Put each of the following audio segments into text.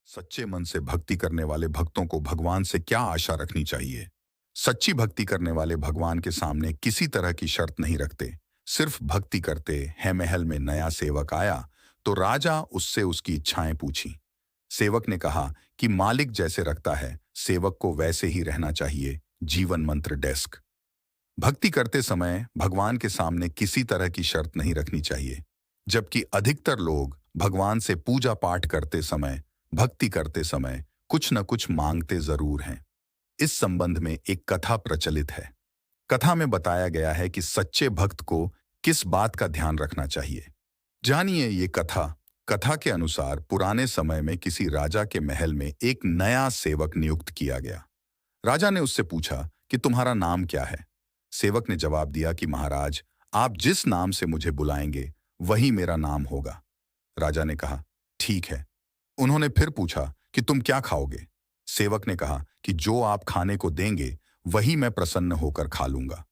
सच्चे मन से भक्ति करने वाले भक्तों को भगवान से क्या आशा रखनी चाहिए। सच्ची भक्ति करने वाले भगवान के सामने किसी तरह की शर्त नहीं रखते, सिर्फ भक्ति करते हैं। महल में नया सेवक आया तो राजा उससे उसकी इच्छाएं पूछी। सेवक ने कहा कि मालिक जैसे रखता है सेवक को वैसे ही रहना चाहिए। जीवन मंत्र डेस्क। भक्ति करते समय भगवान के सामने किसी तरह की शर्त नहीं रखनी चाहिए, जबकि अधिकतर लोग भगवान से पूजा पाठ करते समय, भक्ति करते समय कुछ न कुछ मांगते जरूर हैं। इस संबंध में एक कथा प्रचलित है। कथा में बताया गया है कि सच्चे भक्त को किस बात का ध्यान रखना चाहिए। जानिए ये कथा। कथा के अनुसार पुराने समय में किसी राजा के महल में एक नया सेवक नियुक्त किया गया। राजा ने उससे पूछा कि तुम्हारा नाम क्या है। सेवक ने जवाब दिया कि महाराज, आप जिस नाम से मुझे बुलाएंगे वही मेरा नाम होगा। राजा ने कहा ठीक है। उन्होंने फिर पूछा कि तुम क्या खाओगे। सेवक ने कहा कि जो आप खाने को देंगे वही मैं प्रसन्न होकर खा लूंगा।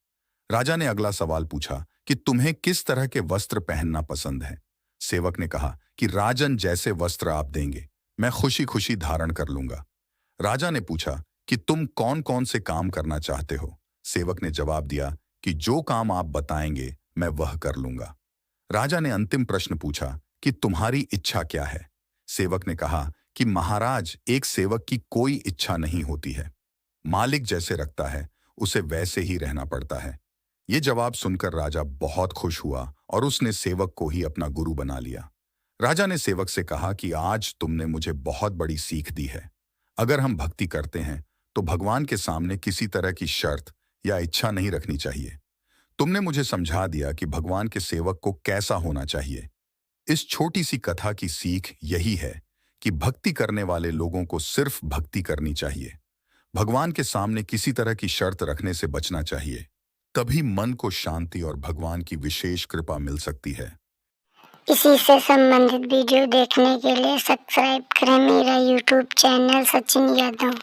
राजा ने अगला सवाल पूछा कि तुम्हें किस तरह के वस्त्र पहनना पसंद है। सेवक ने कहा कि राजन जैसे वस्त्र आप देंगे मैं खुशी खुशी धारण कर लूंगा। राजा ने पूछा कि तुम कौन कौन से काम करना चाहते हो। सेवक ने जवाब दिया कि जो काम आप बताएंगे मैं वह कर लूंगा। राजा ने अंतिम प्रश्न पूछा कि तुम्हारी इच्छा क्या है। सेवक ने कहा कि महाराज, एक सेवक की कोई इच्छा नहीं होती है, मालिक जैसे रखता है उसे वैसे ही रहना पड़ता है। ये जवाब सुनकर राजा बहुत खुश हुआ और उसने सेवक को ही अपना गुरु बना लिया। राजा ने सेवक से कहा कि आज तुमने मुझे बहुत बड़ी सीख दी है। अगर हम भक्ति करते हैं तो भगवान के सामने किसी तरह की शर्त या इच्छा नहीं रखनी चाहिए। तुमने मुझे समझा दिया कि भगवान के सेवक को कैसा होना चाहिए। इस छोटी सी कथा की सीख यही है कि भक्ति करने वाले लोगों को सिर्फ भक्ति करनी चाहिए। भगवान के सामने किसी तरह की शर्त रखने से बचना चाहिए। तभी मन को शांति और भगवान की विशेष कृपा मिल सकती है। इसी से संबंधित वीडियो देखने के लिए सब्सक्राइब करें मेरा यूट्यूब चैनल सचिन यादव।